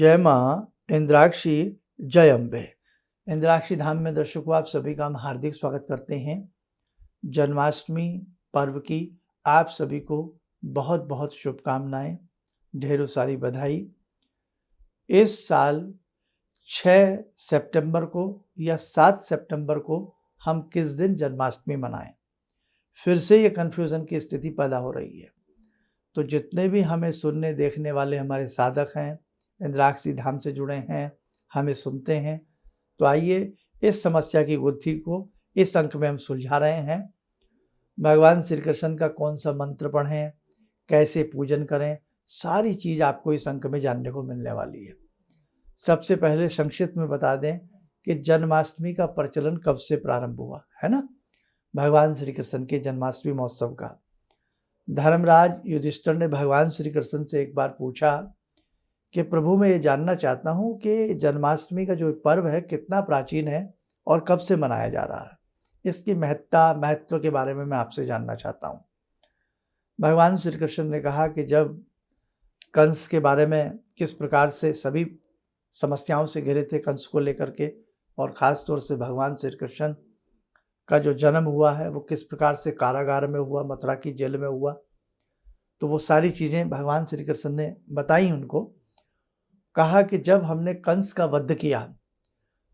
जय माँ इंद्राक्षी, जय अम्बे। इंद्राक्षी धाम में दर्शकों आप सभी का हम हार्दिक स्वागत करते हैं। जन्माष्टमी पर्व की आप सभी को बहुत बहुत शुभकामनाएं, ढेरों सारी बधाई। इस साल 6 सितंबर को या 7 सितंबर को हम किस दिन जन्माष्टमी मनाएं, फिर से ये कन्फ्यूज़न की स्थिति पैदा हो रही है। तो जितने भी हमें सुनने देखने वाले हमारे साधक हैं, इंद्राक्षी धाम से जुड़े हैं, हमें सुनते हैं, तो आइए इस समस्या की गुत्थी को इस अंक में हम सुलझा रहे हैं। भगवान श्री कृष्ण का कौन सा मंत्र पढ़ें, कैसे पूजन करें, सारी चीज़ आपको इस अंक में जानने को मिलने वाली है। सबसे पहले संक्षिप्त में बता दें कि जन्माष्टमी का प्रचलन कब से प्रारंभ हुआ है ना, भगवान श्री कृष्ण के जन्माष्टमी महोत्सव का। धर्मराज युधिष्ठिर ने भगवान श्री कृष्ण से एक बार पूछा कि प्रभु मैं ये जानना चाहता हूँ कि जन्माष्टमी का जो पर्व है कितना प्राचीन है और कब से मनाया जा रहा है, इसकी महत्व के बारे में मैं आपसे जानना चाहता हूँ। भगवान श्री कृष्ण ने कहा कि जब कंस के बारे में किस प्रकार से सभी समस्याओं से घिरे थे कंस को लेकर के, और ख़ास तौर से भगवान श्री कृष्ण का जो जन्म हुआ है वो किस प्रकार से कारागार में हुआ, मथुरा की जेल में हुआ, तो वो सारी चीज़ें भगवान श्री कृष्ण ने बताई उनको। कहा कि जब हमने कंस का वध किया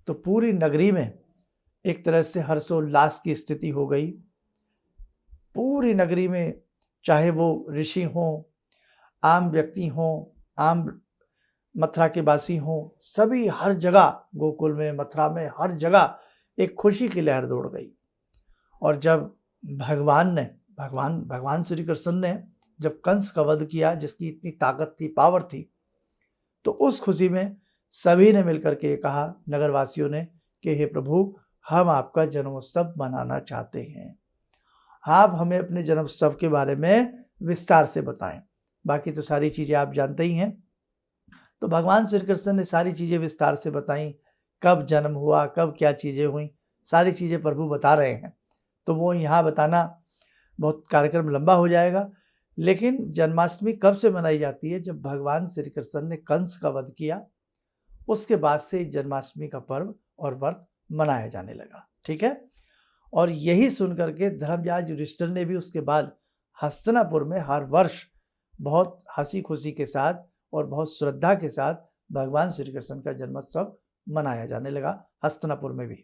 तो पूरी नगरी में एक तरह से हर्षोल्लास की स्थिति हो गई। पूरी नगरी में, चाहे वो ऋषि हों, आम व्यक्ति हों, आम मथुरा के वासी हों, सभी हर जगह, गोकुल में, मथुरा में, हर जगह एक खुशी की लहर दौड़ गई। और जब भगवान श्री कृष्ण ने जब कंस का वध किया, जिसकी इतनी ताकत थी, पावर थी, तो उस खुशी में सभी ने मिलकर के कहा, नगरवासियों ने, कि हे प्रभु हम आपका जन्मोत्सव मनाना चाहते हैं, आप हमें अपने जन्मोत्सव के बारे में विस्तार से बताएं। बाकी तो सारी चीज़ें आप जानते ही हैं। तो भगवान श्री कृष्ण ने सारी चीज़ें विस्तार से बताई, कब जन्म हुआ, कब क्या चीज़ें हुई, सारी चीज़ें प्रभु बता रहे हैं। तो वो यहाँ बताना बहुत कार्यक्रम लंबा हो जाएगा। लेकिन जन्माष्टमी कब से मनाई जाती है? जब भगवान श्री कृष्ण ने कंस का वध किया, उसके बाद से जन्माष्टमी का पर्व और व्रत मनाया जाने लगा। ठीक है। और यही सुनकर के धर्मराज युधिष्ठिर ने भी उसके बाद हस्तिनापुर में हर वर्ष बहुत हंसी खुशी के साथ और बहुत श्रद्धा के साथ भगवान श्री कृष्ण का जन्मोत्सव मनाया जाने लगा, हस्तिनापुर में भी।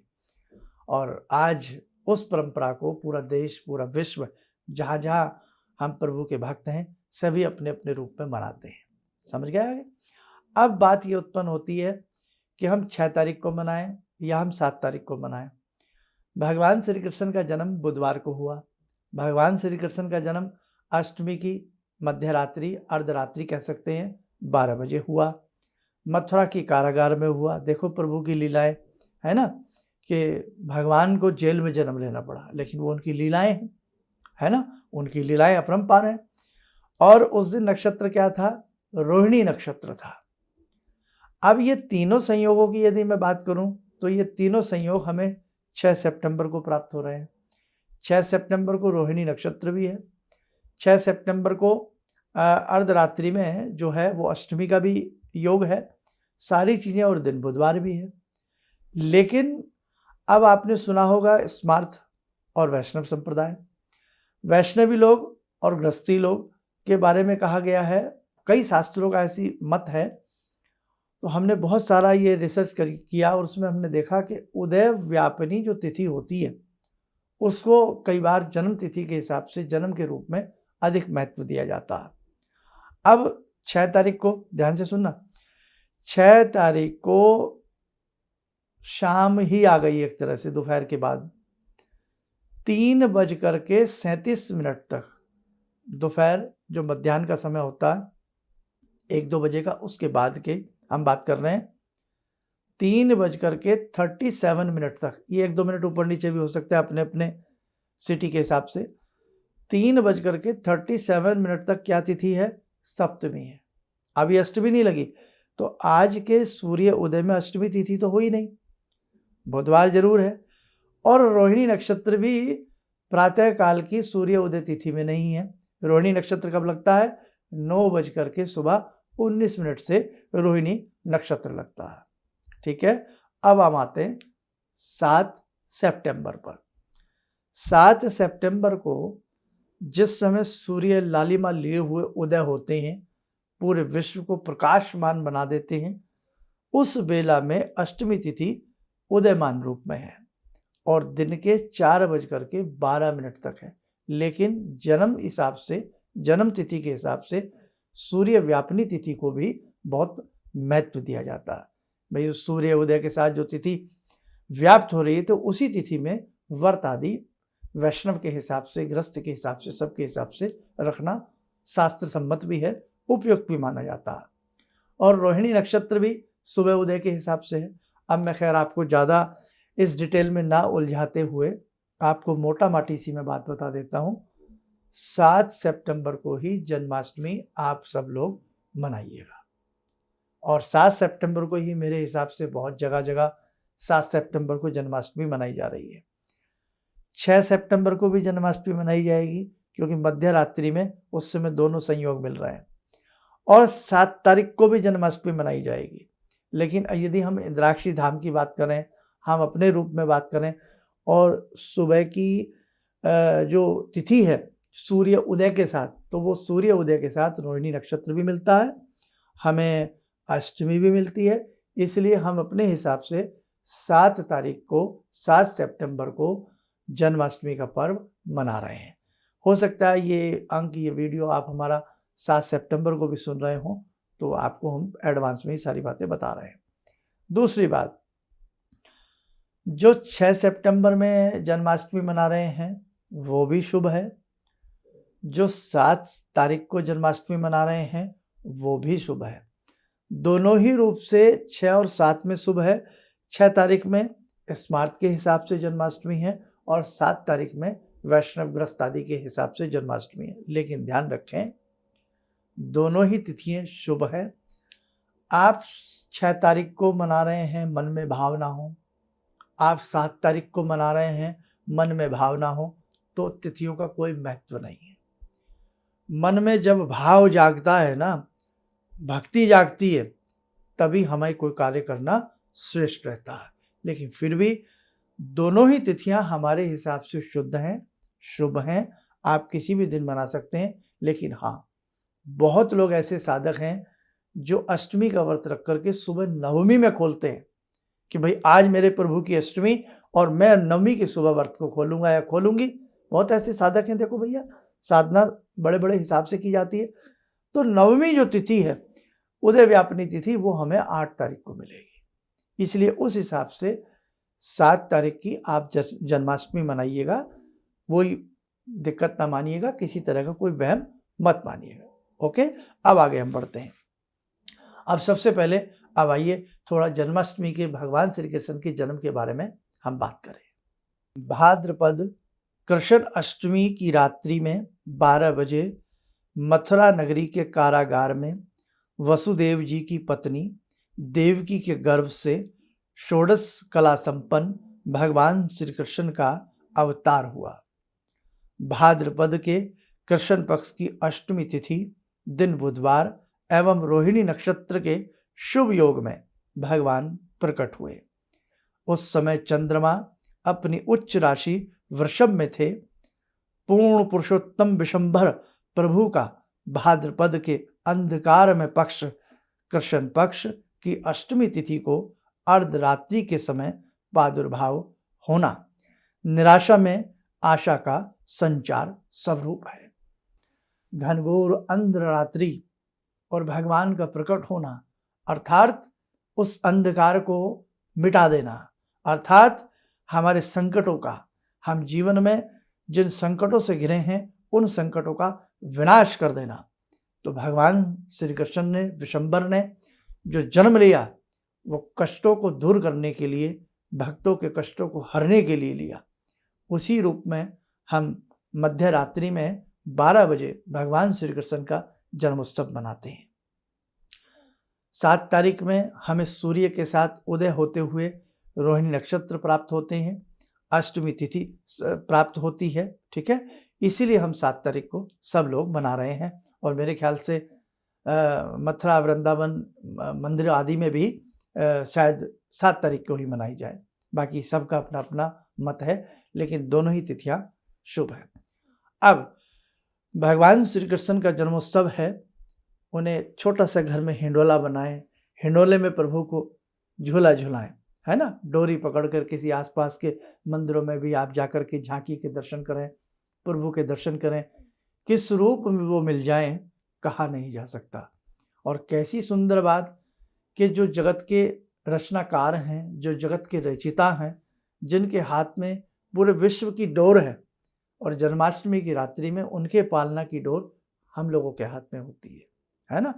और आज उस परंपरा को पूरा देश, पूरा विश्व, जहाँ जहाँ हम प्रभु के भक्त हैं, सभी अपने अपने रूप में मनाते हैं। समझ गए आगे? अब बात ये उत्पन्न होती है कि हम 6 तारीख को मनाएं या हम 7 तारीख को मनाएं। भगवान श्री कृष्ण का जन्म बुधवार को हुआ। भगवान श्री कृष्ण का जन्म अष्टमी की मध्यरात्रि, अर्धरात्रि कह सकते हैं, 12 बजे हुआ। मथुरा की कारागार में हुआ। देखो प्रभु की लीलाएं, है ना, कि भगवान को जेल में जन्म लेना पड़ा, लेकिन वो उनकी लीलाएं हैं, है ना, उनकी लीलाएं अपरंपार हैं। और उस दिन नक्षत्र क्या था? रोहिणी नक्षत्र था। अब ये तीनों संयोगों की यदि मैं बात करूं तो ये तीनों संयोग हमें 6 सितंबर को प्राप्त हो रहे हैं। 6 सितंबर को रोहिणी नक्षत्र भी है। 6 सितंबर को अर्धरात्रि में जो है वो अष्टमी का भी योग है, सारी चीज़ें, और दिन बुधवार भी है। लेकिन अब आपने सुना होगा स्मार्थ और वैष्णव संप्रदाय, वैष्णवी लोग और गृहस्थी लोग के बारे में कहा गया है, कई शास्त्रों का ऐसी मत है। तो हमने बहुत सारा ये रिसर्च किया और उसमें हमने देखा कि उदय व्यापिनी जो तिथि होती है उसको कई बार जन्म तिथि के हिसाब से, जन्म के रूप में अधिक महत्व दिया जाता है। अब 6 तारीख को ध्यान से सुनना, 6 तारीख को शाम ही आ गई, एक तरह से दोपहर के बाद 3:37 तक, दोपहर जो मध्याह्न का समय होता है 1-2 बजे का, उसके बाद के हम बात कर रहे हैं 3:37 तक। ये 1-2 मिनट ऊपर नीचे भी हो सकता है अपने अपने सिटी के हिसाब से। 3:37 तक क्या तिथि है? सप्तमी है। अभी अष्टमी नहीं लगी, तो आज के सूर्य उदय में अष्टमी तिथि तो हुई नहीं, बुधवार जरूर है। और रोहिणी नक्षत्र भी प्रातः काल की सूर्य उदय तिथि में नहीं है। रोहिणी नक्षत्र कब लगता है? 9 बज करके सुबह 19 मिनट से रोहिणी नक्षत्र लगता है। ठीक है, अब हम आते हैं 7 सितंबर पर। 7 सितंबर को जिस समय सूर्य लालिमा लिए हुए उदय होते हैं, पूरे विश्व को प्रकाशमान बना देते हैं, उस बेला में अष्टमी तिथि उदयमान रूप में है और दिन के 4:12 तक है। लेकिन जन्म तिथि के हिसाब से सूर्य व्यापनी तिथि को भी बहुत महत्व दिया जाता है। भाई सूर्य उदय के साथ जो तिथि व्याप्त हो रही है, तो उसी तिथि में व्रत आदि वैष्णव के हिसाब से, गृहस्थ के हिसाब से, सबके हिसाब से रखना शास्त्र सम्मत भी है, उपयुक्त भी माना जाता है। और रोहिणी नक्षत्र भी सुबह उदय के हिसाब से है। अब मैं खैर आपको ज़्यादा इस डिटेल में ना उलझाते हुए आपको मोटा माटी सी मैं बात बता देता हूँ। 7 सितंबर को ही जन्माष्टमी आप सब लोग मनाइएगा, और 7 सितंबर को ही मेरे हिसाब से बहुत जगह जगह 7 सितंबर को जन्माष्टमी मनाई जा रही है। 6 सितंबर को भी जन्माष्टमी मनाई जाएगी, क्योंकि मध्य रात्रि में उस समय दोनों संयोग मिल रहे हैं। और 7 तारीख को भी जन्माष्टमी मनाई जाएगी। लेकिन यदि हम इंद्राक्षी धाम की बात करें, हम अपने रूप में बात करें, और सुबह की जो तिथि है सूर्य उदय के साथ, तो वो सूर्य उदय के साथ रोहिणी नक्षत्र भी मिलता है, हमें अष्टमी भी मिलती है। इसलिए हम अपने हिसाब से 7 तारीख को, 7 सितंबर को जन्माष्टमी का पर्व मना रहे हैं। हो सकता है ये वीडियो आप हमारा 7 सितंबर को भी सुन रहे हों, तो आपको हम एडवांस में ही सारी बातें बता रहे हैं। दूसरी बात, जो 6 सितंबर में जन्माष्टमी मना रहे हैं वो भी शुभ है, जो 7 तारीख को जन्माष्टमी मना रहे हैं वो भी शुभ है। दोनों ही रूप से 6 और 7 में शुभ है। 6 तारीख में स्मार्त के हिसाब से जन्माष्टमी है, और 7 तारीख में वैष्णव ग्रस्त आदि के हिसाब से जन्माष्टमी है। लेकिन ध्यान रखें, दोनों ही तिथियां शुभ है। आप 6 तारीख को मना रहे हैं, मन में भाव ना हो, आप 7 तारीख को मना रहे हैं, मन में भाव ना हो, तो तिथियों का कोई महत्व नहीं है। मन में जब भाव जागता है ना, भक्ति जागती है, तभी हमें कोई कार्य करना श्रेष्ठ रहता है। लेकिन फिर भी दोनों ही तिथियां हमारे हिसाब से शुद्ध हैं, शुभ हैं। आप किसी भी दिन मना सकते हैं। लेकिन हाँ, बहुत लोग ऐसे साधक हैं जो अष्टमी का व्रत रख करके सुबह नवमी में खोलते हैं कि भाई आज मेरे प्रभु की अष्टमी और मैं नवमी की सुबह व्रत को खोलूंगा या खोलूंगी। बहुत ऐसे साधक हैं। देखो भैया, साधना बड़े बड़े हिसाब से की जाती है। तो नवमी जो तिथि है, उदय व्यापनी तिथि, वो हमें 8 तारीख को मिलेगी। इसलिए उस हिसाब से 7 तारीख की आप जन्माष्टमी मनाइएगा। कोई दिक्कत ना मानिएगा, किसी तरह का कोई वहम मत मानिएगा। ओके, अब आगे हम बढ़ते हैं। अब सबसे पहले अब आइए थोड़ा जन्माष्टमी के भगवान श्री कृष्ण के जन्म के बारे में हम बात करें। भाद्रपद कृष्ण अष्टमी की रात्रि में 12 बजे मथुरा नगरी के कारागार में वसुदेव जी की पत्नी देवकी के गर्भ से षोडश कला संपन्न भगवान श्री कृष्ण का अवतार हुआ। भाद्रपद के कृष्ण पक्ष की अष्टमी तिथि दिन बुधवार एवं रोहिणी नक्षत्र के शुभ योग में भगवान प्रकट हुए। उस समय चंद्रमा अपनी उच्च राशि वृषभ में थे। पूर्ण पुरुषोत्तम विशंभर प्रभु का भाद्रपद के अंधकार में पक्ष कृष्ण पक्ष की अष्टमी तिथि को अर्धरात्रि के समय प्रादुर्भाव होना निराशा में आशा का संचार स्वरूप है। घनघोर अंधरात्रि और भगवान का प्रकट होना अर्थात उस अंधकार को मिटा देना, अर्थात हमारे संकटों का, हम जीवन में जिन संकटों से घिरे हैं उन संकटों का विनाश कर देना। तो भगवान श्री कृष्ण ने, विशंबर ने जो जन्म लिया, वो कष्टों को दूर करने के लिए, भक्तों के कष्टों को हरने के लिए लिया। उसी रूप में हम मध्य रात्रि में 12 बजे भगवान श्री कृष्ण का जन्मोत्सव मनाते हैं। 7 तारीख में हमें सूर्य के साथ उदय होते हुए रोहिणी नक्षत्र प्राप्त होते हैं, अष्टमी तिथि प्राप्त होती है। ठीक है, इसीलिए हम 7 तारीख को सब लोग मना रहे हैं। और मेरे ख्याल से मथुरा वृंदावन मंदिर आदि में भी शायद 7 तारीख को ही मनाई जाए। बाकी सबका अपना अपना मत है, लेकिन दोनों ही तिथियां शुभ है। अब भगवान श्री कृष्ण का जन्मोत्सव है, उन्हें छोटा सा घर में हिंडोला बनाएं, हिंडोले में प्रभु को झूला झुलाएं, है ना। डोरी पकड़कर किसी आसपास के मंदिरों में भी आप जाकर के झांकी के दर्शन करें, प्रभु के दर्शन करें। किस रूप में वो मिल जाएं कहा नहीं जा सकता। और कैसी सुंदर बात कि जो जगत के रचनाकार हैं, जो जगत के रचिता हैं, जिनके हाथ में पूरे विश्व की डोर है, और जन्माष्टमी की रात्रि में उनके पालना की डोर हम लोगों के हाथ में होती है ना।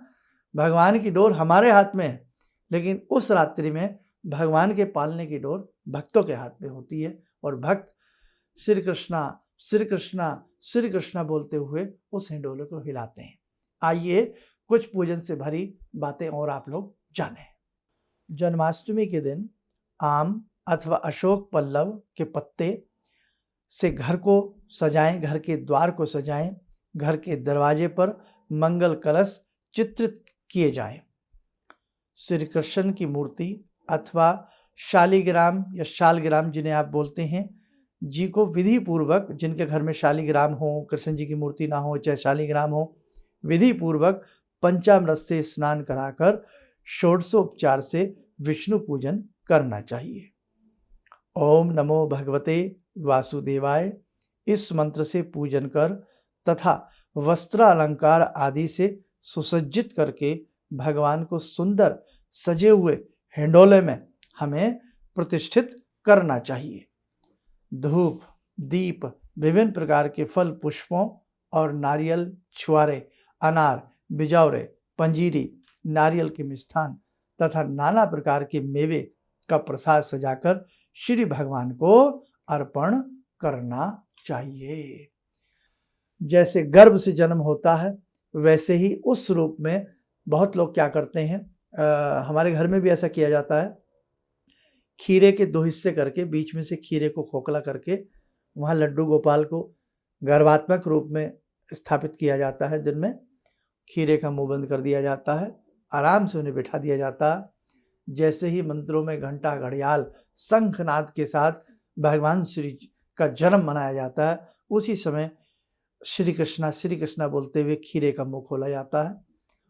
भगवान की डोर हमारे हाथ में है, लेकिन उस रात्रि में भगवान के पालने की डोर भक्तों के हाथ में होती है, और भक्त श्री कृष्णा श्री कृष्णा श्री कृष्णा बोलते हुए उस हिंडोले को हिलाते हैं। आइए कुछ पूजन से भरी बातें और आप लोग जानें। जन्माष्टमी के दिन आम अथवा अशोक पल्लव के पत्ते से घर को सजाएं, घर के द्वार को सजाएं, घर के दरवाजे पर मंगल कलश चित्रित किए जाएं। श्री कृष्ण की मूर्ति अथवा शालिग्राम या शालग्राम जिन्हें आप बोलते हैं जी को विधि पूर्वक, जिनके घर में शालिग्राम हो, कृष्ण जी की मूर्ति ना हो चाहे शालिग्राम हो, विधि पूर्वक पंचामृत से स्नान कराकर षोडशोपचार से विष्णु पूजन करना चाहिए। ओम नमो भगवते वासुदेवाय इस मंत्र से पूजन कर तथा वस्त्र अलंकार आदि से सुसज्जित करके भगवान को सुंदर सजे हुए हिंडोले में हमें प्रतिष्ठित करना चाहिए। धूप, दीप, विभिन्न प्रकार के फल पुष्पों और नारियल, छुआरे, अनार, बिजौरे, पंजीरी, नारियल के मिष्ठान तथा नाना प्रकार के मेवे का प्रसाद सजाकर श्री भगवान को अर्पण करना चाहिए। जैसे गर्भ से जन्म होता है, वैसे ही उस रूप में बहुत लोग क्या करते हैं, हमारे घर में भी ऐसा किया जाता है। खीरे के 2 हिस्से करके बीच में से खीरे को खोखला करके वहाँ लड्डू गोपाल को गर्भात्मक रूप में स्थापित किया जाता है। दिन में खीरे का मुंह बंद कर दिया जाता है, आराम से उन्हें बिठा दिया जाता है। जैसे ही मंत्रों में घंटा, घड़ियाल, शंखनाद के साथ भगवान श्री का जन्म मनाया जाता है, उसी समय श्री कृष्णा बोलते हुए खीरे का मुंह खोला जाता है,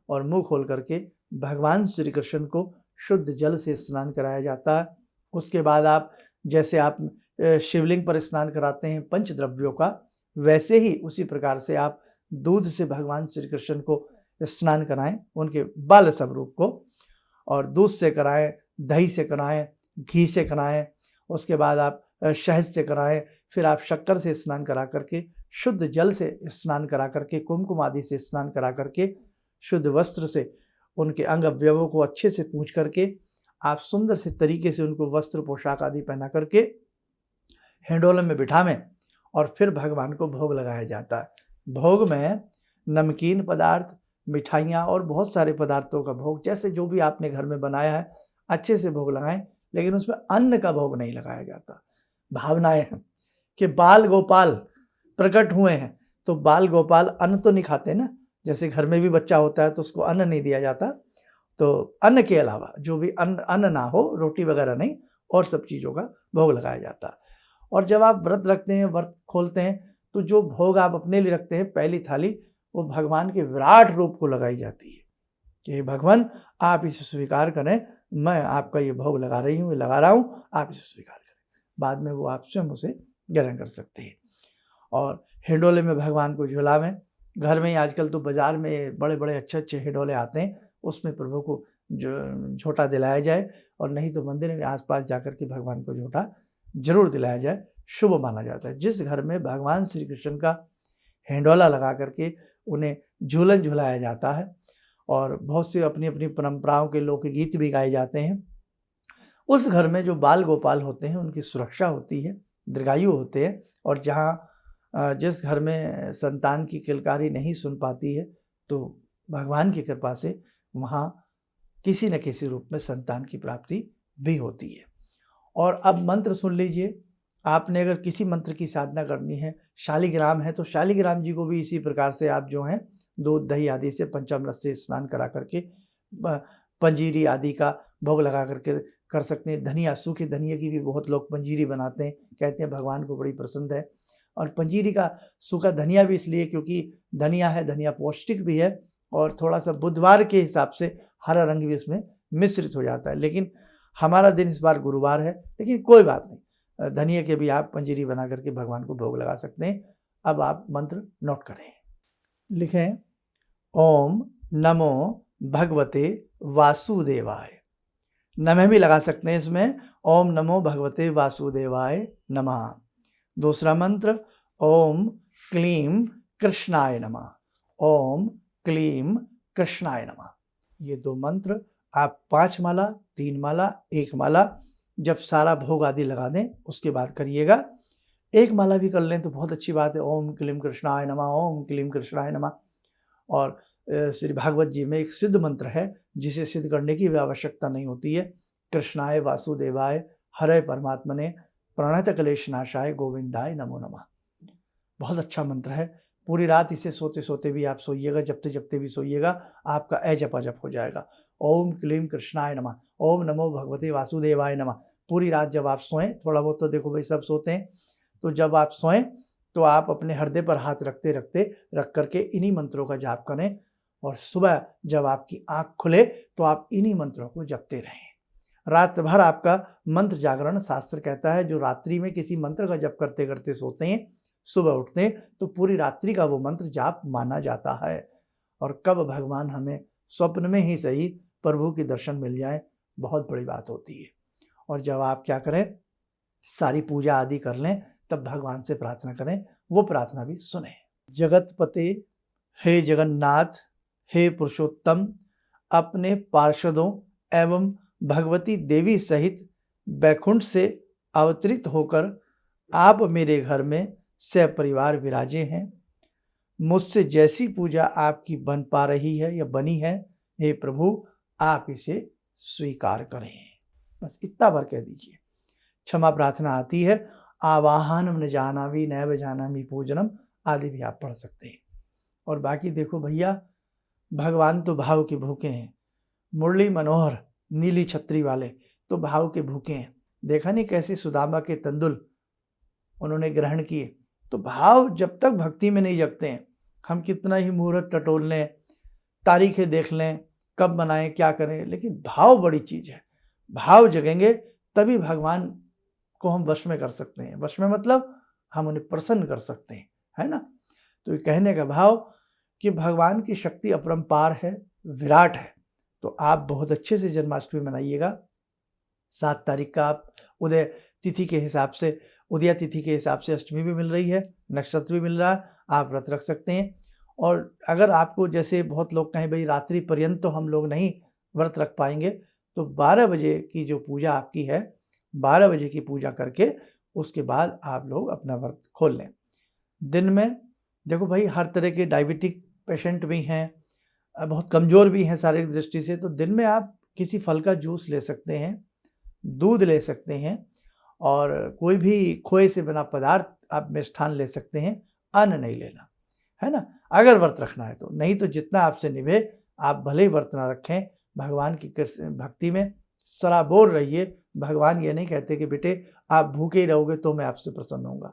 और मुंह खोल करके भगवान श्री कृष्ण को शुद्ध जल से स्नान कराया जाता है। उसके बाद आप जैसे आप शिवलिंग पर स्नान कराते हैं पंचद्रव्यों का, वैसे ही उसी प्रकार से आप दूध से भगवान श्री कृष्ण को स्नान कराएं, उनके बाल स्वरूप को, और दूध से कराएं, दही से कराएं, घी से कराएं, उसके बाद आप शहद से कराएं, फिर आप शक्कर से स्नान करा करके, शुद्ध जल से स्नान करा करके, कुमकुम आदि से स्नान करा करके, शुद्ध वस्त्र से उनके अंग अवयवों को अच्छे से पूछ करके आप सुंदर से तरीके से उनको वस्त्र पोशाक आदि पहना करके हिंडोले में बिठावें, और फिर भगवान को भोग लगाया जाता है। भोग में नमकीन पदार्थ, मिठाइयाँ और बहुत सारे पदार्थों का भोग, जैसे जो भी आपने घर में बनाया है अच्छे से भोग लगाएं, लेकिन उसमें अन्न का भोग नहीं लगाया जाता। भावनाएं हैं कि बाल गोपाल प्रकट हुए हैं, तो बाल गोपाल अन्न तो नहीं खाते ना, जैसे घर में भी बच्चा होता है तो उसको अन्न नहीं दिया जाता, तो अन्न के अलावा जो भी अन्न ना हो, रोटी वगैरह नहीं, और सब चीज़ों का भोग लगाया जाता है। और जब आप व्रत रखते हैं, व्रत खोलते हैं, तो जो भोग आप अपने लिए रखते हैं, पहली थाली, वो भगवान के विराट रूप को लगाई जाती है कि भगवान आप इसे स्वीकार करें, मैं आपका ये भोग लगा रहा हूँ, आप इसे स्वीकार करें। बाद में वो आप स्वयं उसे ग्रहण कर सकते हैं। और हिंडोले में भगवान को झुलावें। घर में ही आजकल तो बाज़ार में बड़े बड़े अच्छे हिंडोले आते हैं, उसमें प्रभु को जो झोंटा दिलाया जाए, और नहीं तो मंदिर में आसपास जाकर के भगवान को झोंटा जरूर दिलाया जाए, शुभ माना जाता है। जिस घर में भगवान श्री कृष्ण का हिंडोला लगा करके उन्हें झूलन झुलाया जाता है, और बहुत सी अपनी अपनी परंपराओं के लोकगीत भी गाए जाते हैं, उस घर में जो बाल गोपाल होते हैं उनकी सुरक्षा होती है, दीर्घायु होते हैं। और जहाँ जिस घर में संतान की किलकारी नहीं सुन पाती है, तो भगवान की कृपा से वहाँ किसी न किसी रूप में संतान की प्राप्ति भी होती है। और अब मंत्र सुन लीजिए। आपने अगर किसी मंत्र की साधना करनी है, शालिग्राम है, तो शालिग्राम जी को भी इसी प्रकार से आप जो हैं दूध दही आदि से पंचामृत से स्नान करा करके पंजीरी आदि का भोग लगा करके कर सकते हैं। धनिया, सूखे धनिया की भी बहुत लोग पंजीरी बनाते हैं, कहते हैं भगवान को बड़ी पसंद है। और पंजीरी का सूखा धनिया भी इसलिए क्योंकि धनिया है, धनिया पौष्टिक भी है और थोड़ा सा बुधवार के हिसाब से हरा रंग भी उसमें मिश्रित हो जाता है। लेकिन हमारा दिन इस बार गुरुवार है, लेकिन कोई बात नहीं, धनिया के भी आप पंजीरी बना करके भगवान को भोग लगा सकते हैं। अब आप मंत्र नोट करें, लिखें ओम नमो भगवते वासुदेवाय। नमः भी लगा सकते हैं इसमें, ओम नमो भगवते वासुदेवाय नमः। दूसरा मंत्र ओम क्लीम कृष्णाय नमः, ओम क्लीम कृष्णाय नमः। ये 2 मंत्र आप 5 माला, 3 माला, 1 माला जब सारा भोग आदि लगा दें उसके बाद करिएगा। 1 माला भी कर लें तो बहुत अच्छी बात है। ओम क्लीम कृष्णाय नमः, ओम क्लीम कृष्णाय नमः। और श्री भागवत जी में एक सिद्ध मंत्र है जिसे सिद्ध करने की भी आवश्यकता नहीं होती है। कृष्णाय वासुदेवाय हरे परमात्मने प्रणत क्लेश नाशाय गोविंदाय नमो नमः। बहुत अच्छा मंत्र है। पूरी रात इसे सोते सोते भी आप सोइएगा, जपते जपते भी सोइएगा, आपका जपा जप हो जाएगा। ओम क्लीम कृष्णाय नमः, ओम नमो भगवते वासुदेवाय नमः। पूरी रात जब आप सोएं, थोड़ा बहुत तो देखो भाई सब सोते हैं, तो जब आप सोएं तो आप अपने हृदय पर हाथ रखते रखते रख करके इन्हीं मंत्रों का जाप करें और सुबह जब आपकी आंख खुले तो आप इन्हीं मंत्रों को जपते रहें। रात भर आपका मंत्र जागरण, शास्त्र कहता है जो रात्रि में किसी मंत्र का जप करते करते सोते हैं, सुबह उठते हैं तो पूरी रात्रि का वो मंत्र जाप माना जाता है। और कब भगवान हमें स्वप्न में ही सही प्रभु के दर्शन मिल जाए, बहुत बड़ी बात होती है। और जब आप क्या करें, सारी पूजा आदि कर लें, तब भगवान से प्रार्थना करें, वो प्रार्थना भी सुने। जगतपते हे जगन्नाथ, हे पुरुषोत्तम, अपने पार्षदों एवं भगवती देवी सहित बैकुंठ से अवतरित होकर आप मेरे घर में सपरिवार विराजे हैं। मुझसे जैसी पूजा आपकी बन पा रही है या बनी है, हे प्रभु आप इसे स्वीकार करें। बस इतना बार कह दीजिए। क्षमा प्रार्थना आती है, आवाहनम न जानामि नैव जानामि पूजनम आदि भी आप पढ़ सकते हैं। और बाकी देखो भैया, भगवान तो भाव के भूखे हैं। मुरली मनोहर नीली छतरी वाले तो भाव के भूखे हैं। देखा नहीं कैसे सुदामा के तंदुल उन्होंने ग्रहण किए। तो भाव जब तक भक्ति में नहीं जगते हैं, हम कितना ही मुहूर्त टटोल लें, तारीखें देख लें, कब मनाएं, क्या करें, लेकिन भाव बड़ी चीज़ है। भाव जगेंगे तभी भगवान को हम वश में कर सकते हैं। वश में मतलब हम उन्हें प्रसन्न कर सकते हैं, है ना। तो ये कहने का भाव कि भगवान की शक्ति अपरंपार है, विराट है। तो आप बहुत अच्छे से जन्माष्टमी मनाइएगा। 7 तारीख का आप उदय तिथि के हिसाब से, उदया तिथि के हिसाब से अष्टमी भी मिल रही है, नक्षत्र भी मिल रहा है, आप व्रत रख सकते हैं। और अगर आपको जैसे बहुत लोग कहें भाई रात्रि पर्यंत तो हम लोग नहीं व्रत रख पाएंगे, तो 12 बजे की जो पूजा आपकी है, 12 बजे की पूजा करके उसके बाद आप लोग अपना व्रत खोल लें। दिन में देखो भाई, हर तरह के डायबिटिक पेशेंट भी हैं, बहुत कमज़ोर भी हैं शारीरिक दृष्टि से, तो दिन में आप किसी फल का जूस ले सकते हैं, दूध ले सकते हैं, और कोई भी खोए से बना पदार्थ आप मिष्ठान ले सकते हैं। अन्न नहीं लेना, है ना, अगर व्रत रखना है तो। नहीं तो जितना आपसे निभे, आप भले ही व्रत ना रखें, भगवान की भक्ति में सराबोर रहिए। भगवान ये नहीं कहते कि बेटे आप भूखे ही रहोगे तो मैं आपसे प्रसन्न होऊंगा।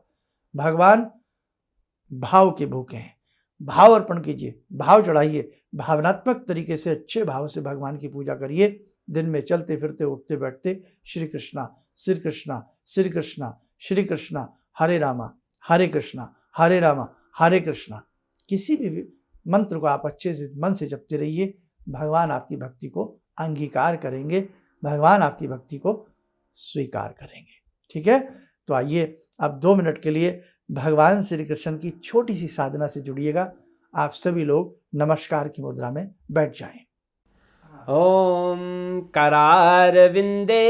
भगवान भाव के भूखे हैं। भाव अर्पण कीजिए, भाव चढ़ाइए, भावनात्मक तरीके से अच्छे भाव से भगवान की पूजा करिए। दिन में चलते फिरते उठते बैठते श्री कृष्णा श्री कृष्णा श्री कृष्णा श्री कृष्णा हरे रामा हरे कृष्णा हरे रामा हरे कृष्णा, किसी भी मंत्र को आप अच्छे से मन से जपते रहिए। भगवान आपकी भक्ति को अंगीकार करेंगे, भगवान आपकी भक्ति को स्वीकार करेंगे। ठीक है, तो आइए अब 2 मिनट के लिए भगवान श्री कृष्ण की छोटी सी साधना से जुड़िएगा। आप सभी लोग नमस्कार की मुद्रा में बैठ जाएं। ओम करारविंदे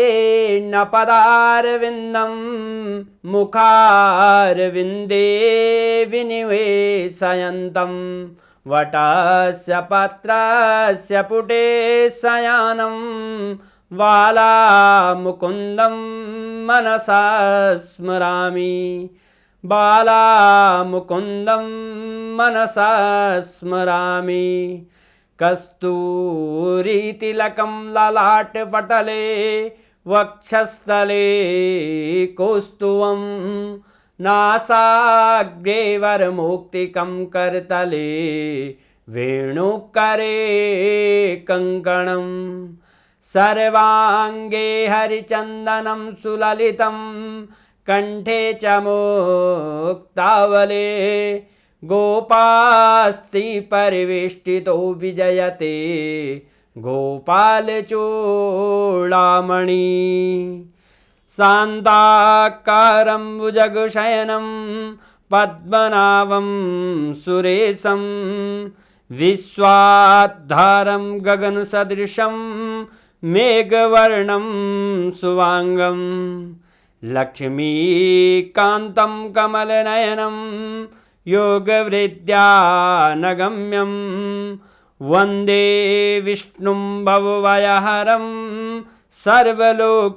न पदारविंदम मुखारविंदे विनिवेशयन्तम वटस्य पत्रस्य पुटे शयनं वाला मुकुंदम मनसा स्मरामि बालामुकुन्दं मनसा स्मरामि कस्तूरीतिलकं ललाटपटले वक्षस्थले कौस्तुभं नासाग्रे वरमौक्तिकं करतले वेणुकरे कङ्कणं सर्वाङ्गे हरिचन्दनं सुललितं कंठे च मुक्तावले गोपास्ति परिवेष्टितो विजयते गोपालचूडामणि शान्ताकारं भुजगशयनं पद्मनाभं सुरेशं विश्वाधारं गगनसदृशं मेघवर्णं शुभांगं लक्ष्मीकान्तं कमलनयनं योगवृद्ध्यानगम्यं वन्दे विष्णुं भवभयहरं सर्वलोकैकनाथम्।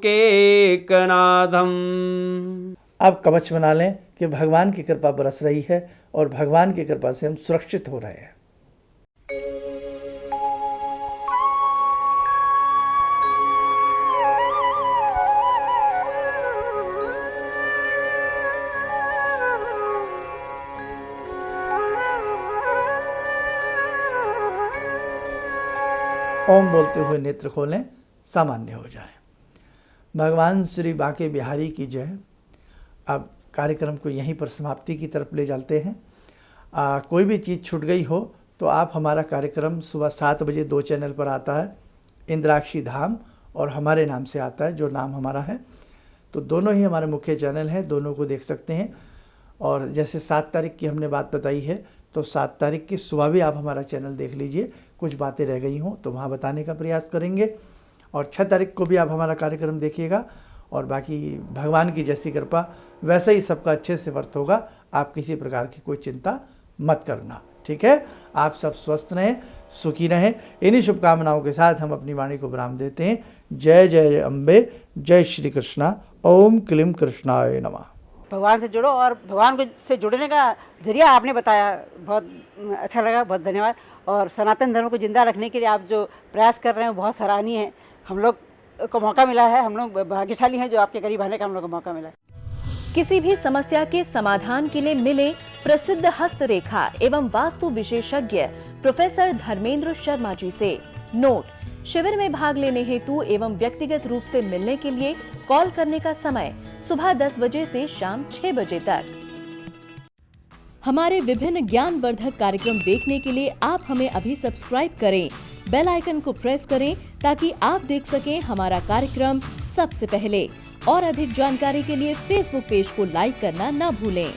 अब कवच बना लें कि भगवान की कृपा बरस रही है और भगवान की कृपा से हम सुरक्षित हो रहे हैं। ओम बोलते हुए नेत्र खोलें, सामान्य हो जाए। भगवान श्री बांके बिहारी की जय। अब कार्यक्रम को यहीं पर समाप्ति की तरफ ले जाते हैं। कोई भी चीज़ छूट गई हो तो आप हमारा कार्यक्रम सुबह 7 बजे 2 चैनल पर आता है, इंद्राक्षी धाम और हमारे नाम से आता है जो नाम हमारा है। तो दोनों ही हमारे मुख्य चैनल हैं, दोनों को देख सकते हैं। और जैसे 7 तारीख की हमने बात बताई है तो 7 तारीख की सुबह भी आप हमारा चैनल देख लीजिए, कुछ बातें रह गई हों तो वहाँ बताने का प्रयास करेंगे। और 6 तारीख को भी आप हमारा कार्यक्रम देखिएगा। और बाकी भगवान की जैसी कृपा वैसे ही सबका अच्छे से वर्त होगा, आप किसी प्रकार की कोई चिंता मत करना, ठीक है। आप सब स्वस्थ रहें, सुखी रहें। इन्हीं शुभकामनाओं के साथ हम अपनी वाणी को विराम देते हैं। जय जय अम्बे, जय श्री कृष्णा। ओम क्लीम कृष्णाय नमः। भगवान से जुड़ो और भगवान को से जुड़ने का जरिया आपने बताया, बहुत अच्छा लगा, बहुत धन्यवाद। और सनातन धर्म को जिंदा रखने के लिए आप जो प्रयास कर रहे हैं बहुत सराहनीय है। हम लोग को मौका मिला है, हम लोग भाग्यशाली हैं जो आपके करीब आने का हम लोग को मौका मिला है। किसी भी समस्या के समाधान के लिए मिले प्रसिद्ध हस्तरेखा एवं वास्तु विशेषज्ञ प्रोफेसर धर्मेंद्र शर्मा जी से। नोट: शिविर में भाग लेने हेतु एवं व्यक्तिगत रूप से मिलने के लिए कॉल करने का समय सुबह 10 बजे से शाम 6 बजे तक। हमारे विभिन्न ज्ञानवर्धक कार्यक्रम देखने के लिए आप हमें अभी सब्सक्राइब करें, बेल आइकन को प्रेस करें ताकि आप देख सकें हमारा कार्यक्रम सबसे पहले। और अधिक जानकारी के लिए फेसबुक पेज को लाइक करना न भूलें।